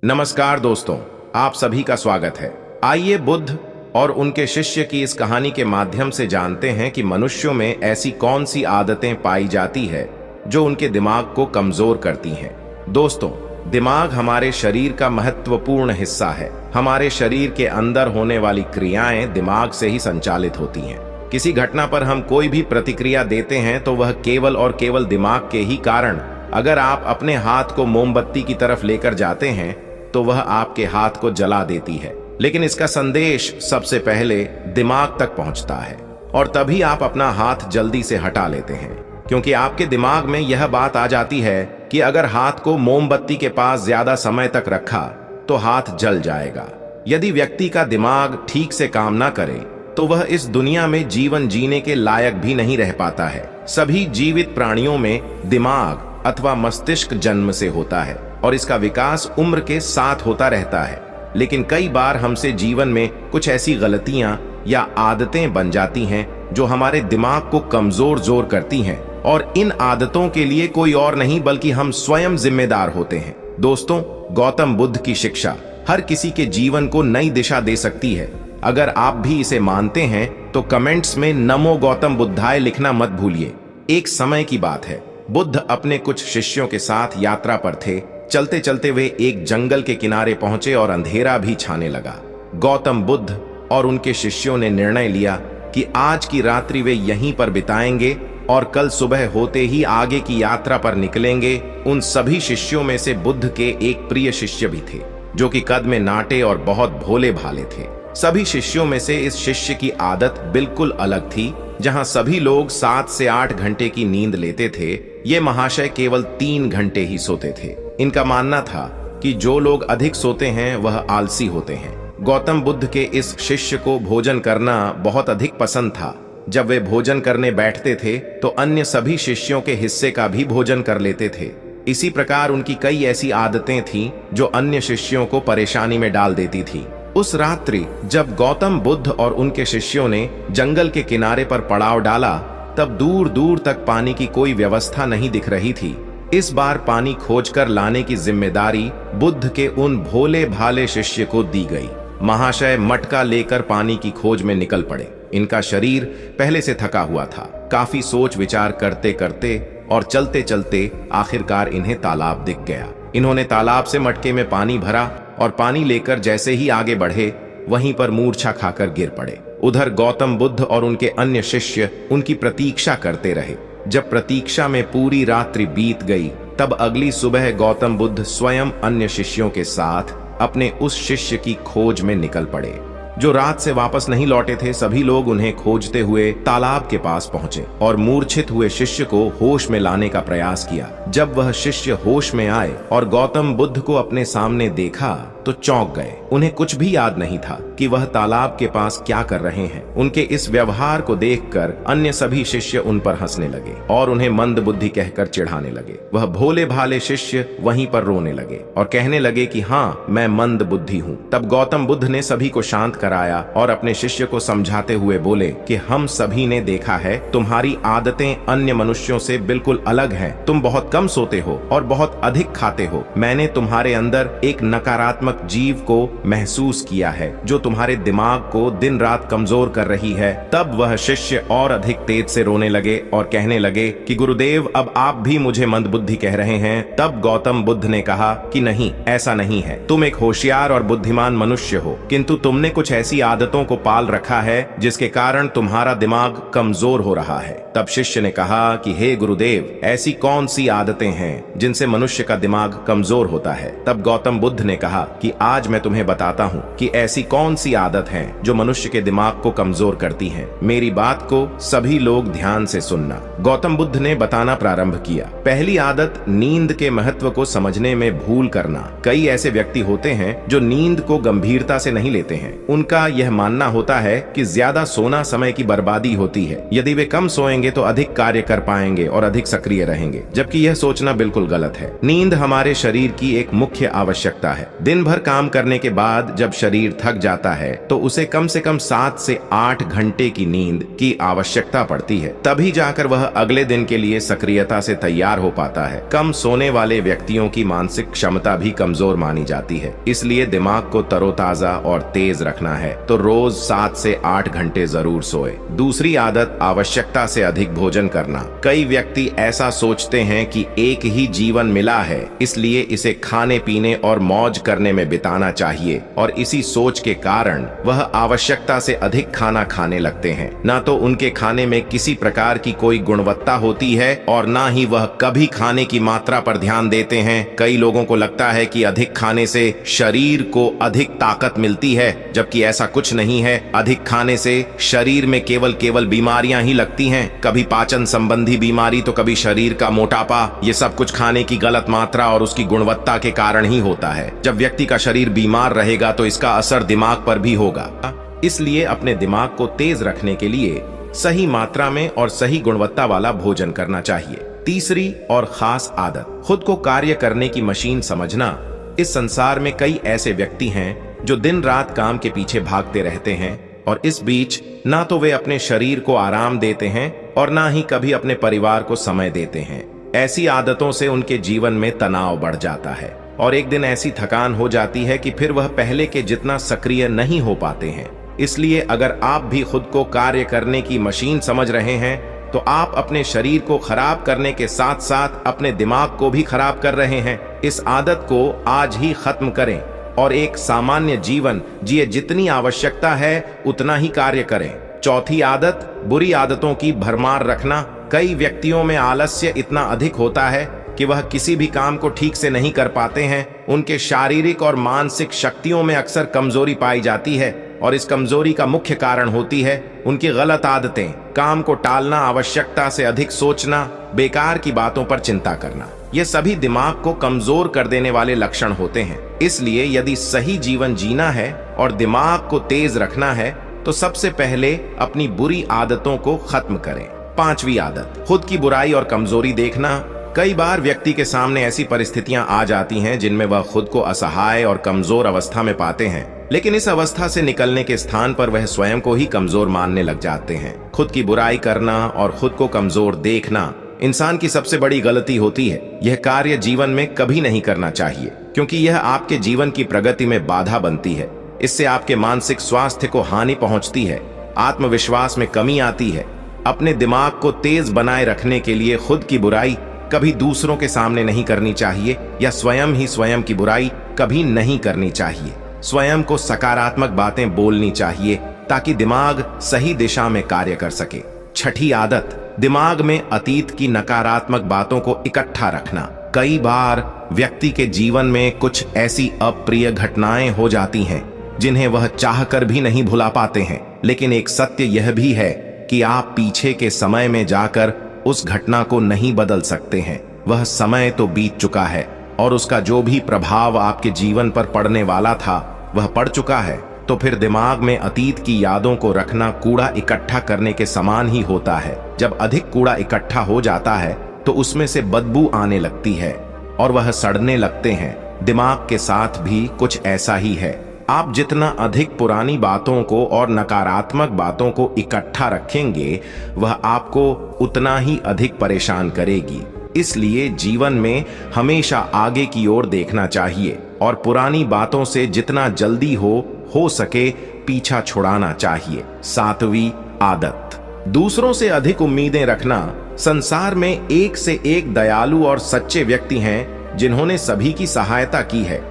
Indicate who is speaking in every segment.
Speaker 1: नमस्कार दोस्तों, आप सभी का स्वागत है। आइए बुद्ध और उनके शिष्य की इस कहानी के माध्यम से जानते हैं कि मनुष्यों में ऐसी कौन सी आदतें पाई जाती है जो उनके दिमाग को कमजोर करती हैं। दोस्तों, दिमाग हमारे शरीर का महत्वपूर्ण हिस्सा है। हमारे शरीर के अंदर होने वाली क्रियाएं दिमाग से ही संचालित होती हैं। किसी घटना पर हम कोई भी प्रतिक्रिया देते हैं तो वह केवल और केवल दिमाग के ही कारण। अगर आप अपने हाथ को मोमबत्ती की तरफ लेकर जाते हैं तो वह आपके हाथ को जला देती है, लेकिन इसका संदेश सबसे पहले दिमाग तक पहुंचता है और तभी आप अपना हाथ जल्दी से हटा लेते हैं, क्योंकि आपके दिमाग में यह बात आ जाती है कि अगर हाथ को मोमबत्ती के पास ज्यादा समय तक रखा तो हाथ जल जाएगा। यदि व्यक्ति का दिमाग ठीक से काम ना करे तो वह इस दुनिया में जीवन जीने के लायक भी नहीं रह पाता है। सभी जीवित प्राणियों में दिमाग अथवा मस्तिष्क जन्म से होता है और इसका विकास उम्र के साथ होता रहता है, लेकिन कई बार हमसे जीवन में कुछ ऐसी गलतियां या आदतें बन जाती हैं जो हमारे दिमाग को कमजोर करती हैं, और इन आदतों के लिए कोई और नहीं बल्कि हम स्वयं जिम्मेदार होते हैं। दोस्तों, गौतम बुद्ध की शिक्षा हर किसी के जीवन को नई दिशा दे सकती है। अगर आप भी इसे मानते हैं तो कमेंट्स में नमो गौतम बुद्धाय लिखना मत भूलिए। एक समय की बात है, बुद्ध अपने कुछ शिष्यों के साथ यात्रा पर थे। चलते चलते वे एक जंगल के किनारे पहुंचे और अंधेरा भी छाने लगा। गौतम बुद्ध और उनके शिष्यों ने निर्णय लिया कि आज की रात्रि वे यहीं पर बिताएंगे और कल सुबह होते ही आगे की यात्रा पर निकलेंगे। उन सभी शिष्यों में से बुद्ध के एक प्रिय शिष्य भी थे जो कि कद में नाटे और बहुत भोले भाले थे। सभी शिष्यों में से इस शिष्य की आदत बिल्कुल अलग थी। जहां सभी लोग 7 से 8 घंटे की नींद लेते थे, ये महाशय केवल 3 घंटे ही सोते थे। इनका मानना था कि जो लोग अधिक सोते हैं वह आलसी होते हैं। गौतम बुद्ध के इस शिष्य को भोजन करना बहुत अधिक पसंद था। जब वे भोजन करने बैठते थे तो अन्य सभी शिष्यों के हिस्से का भी भोजन कर लेते थे। इसी प्रकार उनकी कई ऐसी आदतें थीं जो अन्य शिष्यों को परेशानी में डाल देती थी। उस रात्रि जब गौतम बुद्ध और उनके शिष्यों ने जंगल के किनारे पर पड़ाव डाला, तब दूर दूर तक पानी की कोई व्यवस्था नहीं दिख रही थी। इस बार पानी खोजकर लाने की जिम्मेदारी बुद्ध के उन भोले भाले शिष्य को दी गई। महाशय मटका लेकर पानी की खोज में निकल पड़े। इनका शरीर पहले से थका हुआ था। काफी सोच विचार करते करते और चलते चलते आखिरकार इन्हें तालाब दिख गया। इन्होंने तालाब से मटके में पानी भरा और पानी लेकर जैसे ही आगे बढ़े वहीं पर मूर्छा खाकर गिर पड़े। उधर गौतम बुद्ध और उनके अन्य शिष्य उनकी प्रतीक्षा करते रहे। जब प्रतीक्षा में पूरी रात्रि बीत गई, तब अगली सुबह गौतम बुद्ध स्वयं अन्य शिष्यों के साथ अपने उस शिष्य की खोज में निकल पड़े जो रात से वापस नहीं लौटे थे। सभी लोग उन्हें खोजते हुए तालाब के पास पहुंचे और मूर्छित हुए शिष्य को होश में लाने का प्रयास किया। जब वह शिष्य होश में आए और गौतम बुद्ध को अपने सामने देखा तो चौंक गए। उन्हें कुछ भी याद नहीं था कि वह तालाब के पास क्या कर रहे हैं। उनके इस व्यवहार को देखकर अन्य सभी शिष्य उन पर हंसने लगे और उन्हें मंद बुद्धि कहकर चिढ़ाने लगे। वह भोले भाले शिष्य वहीं पर रोने लगे और कहने लगे कि हाँ, मैं मंद बुद्धि हूँ। तब गौतम बुद्ध ने सभी को शांत कराया और अपने शिष्य को समझाते हुए बोले कि हम सभी ने देखा है, तुम्हारी आदतें अन्य मनुष्यों से बिल्कुल अलग हैं। तुम बहुत कम सोते हो और बहुत अधिक खाते हो। मैंने तुम्हारे अंदर एक नकारात्मक जीव को महसूस किया है जो तुम्हारे दिमाग को दिन रात कमजोर कर रही है। तब वह शिष्य और अधिक तेज से रोने लगे और कहने लगे कि गुरुदेव, अब आप भी मुझे मंदबुद्धि कह रहे हैं। तब गौतम बुद्ध ने कहा कि नहीं, ऐसा नहीं है। तुम एक होशियार और बुद्धिमान मनुष्य हो, किंतु तुमने कुछ ऐसी आदतों को पाल रखा है जिसके कारण तुम्हारा दिमाग कमजोर हो रहा है। तब शिष्य ने कहा कि हे गुरुदेव, ऐसी कौन सी आदतें हैं जिनसे मनुष्य का दिमाग कमजोर होता है। तब गौतम बुद्ध ने कहा कि आज मैं तुम्हें बताता हूँ कि ऐसी कौन सी आदत है जो मनुष्य के दिमाग को कमजोर करती है। मेरी बात को सभी लोग ध्यान से सुनना। गौतम बुद्ध ने बताना प्रारंभ किया। पहली आदत, नींद के महत्व को समझने में भूल करना। कई ऐसे व्यक्ति होते हैं जो नींद को गंभीरता से नहीं लेते हैं। उनके उनका यह मानना होता है कि ज्यादा सोना समय की बर्बादी होती है। यदि वे कम सोएंगे तो अधिक कार्य कर पाएंगे और अधिक सक्रिय रहेंगे, जबकि यह सोचना बिल्कुल गलत है। नींद हमारे शरीर की एक मुख्य आवश्यकता है। दिन भर काम करने के बाद जब शरीर थक जाता है तो उसे कम से कम 7 से 8 घंटे की नींद की आवश्यकता पड़ती है, तभी जाकर वह अगले दिन के लिए सक्रियता से तैयार हो पाता है। कम सोने वाले व्यक्तियों की मानसिक क्षमता भी कमजोर मानी जाती है, इसलिए दिमाग को तरोताजा और तेज रखना है तो रोज 7 से 8 घंटे जरूर सोए। दूसरी आदत, आवश्यकता से अधिक भोजन करना। कई व्यक्ति ऐसा सोचते हैं कि एक ही जीवन मिला है, इसलिए इसे खाने पीने और मौज करने में बिताना चाहिए, और इसी सोच के कारण वह आवश्यकता से अधिक खाना खाने लगते हैं। ना तो उनके खाने में किसी प्रकार की कोई गुणवत्ता होती है और ना ही वह कभी खाने की मात्रा पर ध्यान देते हैं। कई लोगों को लगता है कि अधिक खाने से शरीर को अधिक ताकत मिलती है, जबकि ऐसा कुछ नहीं है। अधिक खाने से शरीर में केवल बीमारियां ही लगती हैं, कभी पाचन संबंधी बीमारी तो कभी शरीर का मोटापा। ये सब कुछ खाने की गलत मात्रा और उसकी गुणवत्ता के कारण ही होता है। जब व्यक्ति का शरीर बीमार रहेगा तो इसका असर दिमाग पर भी होगा। इसलिए अपने दिमाग को तेज रखने के लिए सही मात्रा में और सही गुणवत्ता वाला भोजन करना चाहिए। तीसरी और खास आदत, खुद को कार्य करने की मशीन समझना। इस संसार में कई ऐसे व्यक्ति हैं जो दिन रात काम के पीछे भागते रहते हैं, और इस बीच ना तो वे अपने शरीर को आराम देते हैं और ना ही कभी अपने परिवार को समय देते हैं। ऐसी आदतों से उनके जीवन में तनाव बढ़ जाता है और एक दिन ऐसी थकान हो जाती है कि फिर वह पहले के जितना सक्रिय नहीं हो पाते हैं। इसलिए अगर आप भी खुद को कार्य करने की मशीन समझ रहे हैं तो आप अपने शरीर को खराब करने के साथ साथ अपने दिमाग को भी खराब कर रहे हैं। इस आदत को आज ही खत्म करें और एक सामान्य जीवन जिए। जितनी आवश्यकता है उतना ही कार्य करें। चौथी आदत, बुरी आदतों की भरमार रखना। कई व्यक्तियों में आलस्य इतना अधिक होता है कि वह किसी भी काम को ठीक से नहीं कर पाते हैं। उनके शारीरिक और मानसिक शक्तियों में अक्सर कमजोरी पाई जाती है, और इस कमजोरी का मुख्य कारण होती है उनकी गलत आदतें। काम को टालना, आवश्यकता से अधिक सोचना, बेकार की बातों पर चिंता करना, ये सभी दिमाग को कमजोर कर देने वाले लक्षण होते हैं। इसलिए यदि सही जीवन जीना है और दिमाग को तेज रखना है तो सबसे पहले अपनी बुरी आदतों को खत्म करें। पांचवी आदत, खुद की बुराई और कमजोरी देखना। कई बार व्यक्ति के सामने ऐसी परिस्थितियां आ जाती हैं जिनमें वह खुद को असहाय और कमजोर अवस्था में पाते हैं, लेकिन इस अवस्था से निकलने के स्थान पर वह स्वयं को ही कमजोर मानने लग जाते हैं। खुद की बुराई करना और खुद को कमजोर देखना इंसान की सबसे बड़ी गलती होती है। यह कार्य जीवन में कभी नहीं करना चाहिए, क्योंकि यह आपके जीवन की प्रगति में बाधा बनती है। इससे आपके मानसिक स्वास्थ्य को हानि पहुंचती है, आत्मविश्वास में कमी आती है। अपने दिमाग को तेज बनाए रखने के लिए खुद की बुराई कभी दूसरों के सामने नहीं करनी चाहिए, या स्वयं ही स्वयं की बुराई कभी नहीं करनी चाहिए। स्वयं को सकारात्मक बातें बोलनी चाहिए ताकि दिमाग सही दिशा में कार्य कर सके। छठी आदत, दिमाग में अतीत की नकारात्मक बातों को इकट्ठा रखना। कई बार व्यक्ति के जीवन में कुछ ऐसी अप्रिय घटनाएं हो जाती हैं जिन्हें वह चाहकर भी नहीं भुला पाते हैं, लेकिन एक सत्य यह भी है कि आप पीछे के समय में जाकर उस घटना को नहीं बदल सकते हैं। वह समय तो बीत चुका है और उसका जो भी प्रभाव आपके जीवन पर पड़ने वाला था वह पड़ चुका है। तो फिर दिमाग में अतीत की यादों को रखना कूड़ा इकट्ठा करने के समान ही होता है। जब अधिक कूड़ा इकट्ठा हो जाता है तो उसमें से बदबू आने लगती है और वह सड़ने लगते हैं। दिमाग के साथ भी कुछ ऐसा ही है। आप जितना अधिक पुरानी बातों को और नकारात्मक बातों को इकट्ठा रखेंगे वह आपको उतना ही अधिक परेशान करेगी। इसलिए जीवन में हमेशा आगे की ओर देखना चाहिए और पुरानी बातों से जितना जल्दी हो सके पीछा छुड़ाना चाहिए। सातवीं आदत, दूसरों से अधिक उम्मीदें रखना। संसार में एक से एक दयालु और सच्चे व्यक्ति हैं जिन्होंने सभी की सहायता की है,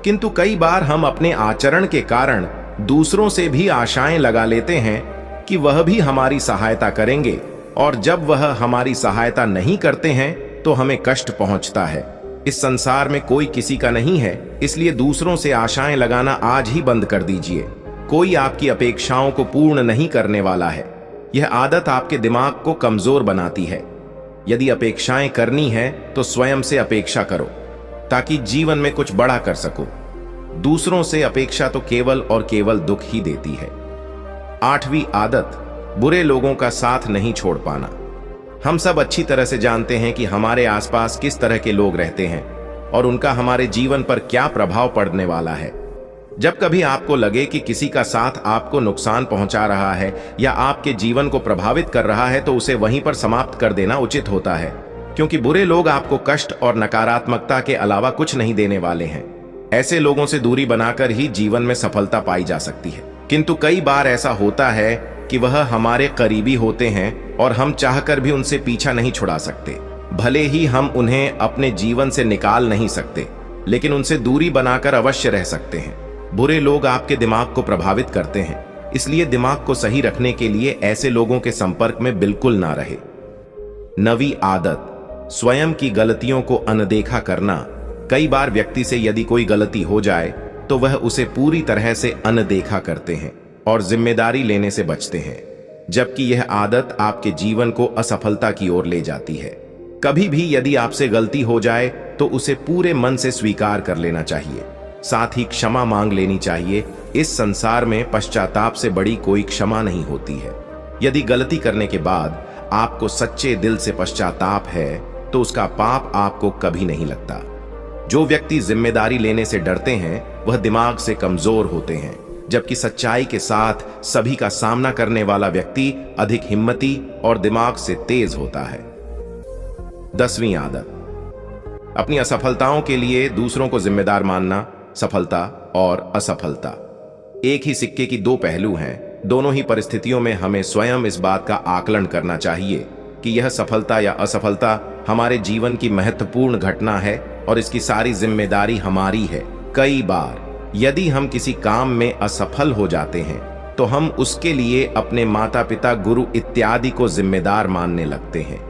Speaker 1: किंतु कई बार हम अपने आचरण के कारण दूसरों से भी आशाएं लगा लेते हैं कि वह भी हमारी सहायता करेंगे, और जब वह हमारी सहायता नहीं करते हैं तो हमें कष्ट पहुंचता है। इस संसार में कोई किसी का नहीं है, इसलिए दूसरों से आशाएं लगाना आज ही बंद कर दीजिए। कोई आपकी अपेक्षाओं को पूर्ण नहीं करने वाला है। यह आदत आपके दिमाग को कमजोर बनाती है। यदि अपेक्षाएं करनी है तो स्वयं से अपेक्षा करो ताकि जीवन में कुछ बड़ा कर सको। दूसरों से अपेक्षा तो केवल और केवल दुख ही देती है। 8वीं आदत, बुरे लोगों का साथ नहीं छोड़ पाना। हम सब अच्छी तरह से जानते हैं कि हमारे आसपास किस तरह के लोग रहते हैं और उनका हमारे जीवन पर क्या प्रभाव पड़ने वाला है। जब कभी आपको लगे कि किसी का साथ आपको नुकसान पहुंचा रहा है या आपके जीवन को प्रभावित कर रहा है, तो उसे वहीं पर समाप्त कर देना उचित होता है, क्योंकि बुरे लोग आपको कष्ट और नकारात्मकता के अलावा कुछ नहीं देने वाले हैं। ऐसे लोगों से दूरी बनाकर ही जीवन में सफलता पाई जा सकती है। किंतु कई बार ऐसा होता है कि वह हमारे करीबी होते हैं और हम चाहकर भी उनसे पीछा नहीं छुड़ा सकते। भले ही हम उन्हें अपने जीवन से निकाल नहीं सकते, लेकिन उनसे दूरी बनाकर अवश्य रह सकते हैं। बुरे लोग आपके दिमाग को प्रभावित करते हैं, इसलिए दिमाग को सही रखने के लिए ऐसे लोगों के संपर्क में बिल्कुल ना रहे। 9वीं आदत, स्वयं की गलतियों को अनदेखा करना। कई बार व्यक्ति से यदि कोई गलती हो जाए तो वह उसे पूरी तरह से अनदेखा करते हैं और जिम्मेदारी लेने से बचते हैं, जबकि यह आदत आपके जीवन को असफलता की ओर ले जाती है। कभी भी यदि आपसे गलती हो जाए तो उसे पूरे मन से स्वीकार कर लेना चाहिए, साथ ही क्षमा मांग लेनी चाहिए। इस संसार में पश्चाताप से बड़ी कोई क्षमा नहीं होती है। यदि गलती करने के बाद आपको सच्चे दिल से पश्चाताप है तो उसका पाप आपको कभी नहीं लगता। जो व्यक्ति जिम्मेदारी लेने से डरते हैं वह दिमाग से कमजोर होते हैं, जबकि सच्चाई के साथ सभी का सामना करने वाला व्यक्ति अधिक हिम्मती और दिमाग से तेज होता है। 10वीं आदत, अपनी असफलताओं के लिए दूसरों को जिम्मेदार मानना। सफलता और असफलता एक ही सिक्के की दो पहलू हैं। दोनों ही परिस्थितियों में हमें स्वयं इस बात का आकलन करना चाहिए कि यह सफलता या असफलता हमारे जीवन की महत्वपूर्ण घटना है और इसकी सारी जिम्मेदारी हमारी है। कई बार यदि हम किसी काम में असफल हो जाते हैं तो हम उसके लिए अपने माता पिता, गुरु इत्यादि को जिम्मेदार मानने लगते हैं।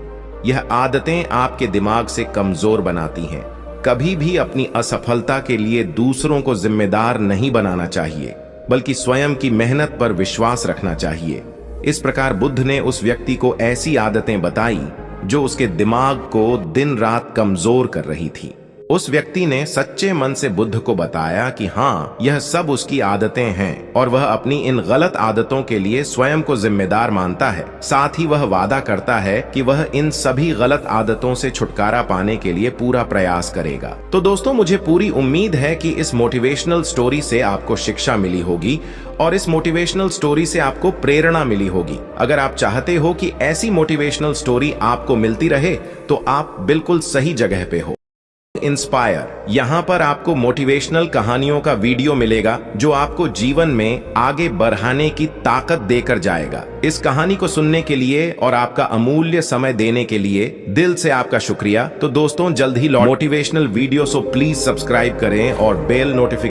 Speaker 1: यह आदतें आपके दिमाग से कमजोर बनाती हैं। कभी भी अपनी असफलता के लिए दूसरों को जिम्मेदार नहीं बनाना चाहिए, बल्कि स्वयं की मेहनत पर विश्वास रखना चाहिए। इस प्रकार बुद्ध ने उस व्यक्ति को ऐसी आदतें बताई जो उसके दिमाग को दिन रात कमजोर कर रही थी। उस व्यक्ति ने सच्चे मन से बुद्ध को बताया कि हाँ, यह सब उसकी आदतें हैं और वह अपनी इन गलत आदतों के लिए स्वयं को जिम्मेदार मानता है। साथ ही वह वादा करता है कि वह इन सभी गलत आदतों से छुटकारा पाने के लिए पूरा प्रयास करेगा। तो दोस्तों, मुझे पूरी उम्मीद है कि इस मोटिवेशनल स्टोरी से आपको शिक्षा मिली होगी और इस मोटिवेशनल स्टोरी से आपको प्रेरणा मिली होगी। अगर आप चाहते हो कि ऐसी मोटिवेशनल स्टोरी आपको मिलती रहे तो आप बिल्कुल सही जगह पे हो। इंस्पायर, यहाँ पर आपको मोटिवेशनल कहानियों का वीडियो मिलेगा जो आपको जीवन में आगे बढ़ाने की ताकत देकर जाएगा। इस कहानी को सुनने के लिए और आपका अमूल्य समय देने के लिए दिल से आपका शुक्रिया। तो दोस्तों, जल्द ही motivational video, so please subscribe करें और बेल नोटिफिकेशन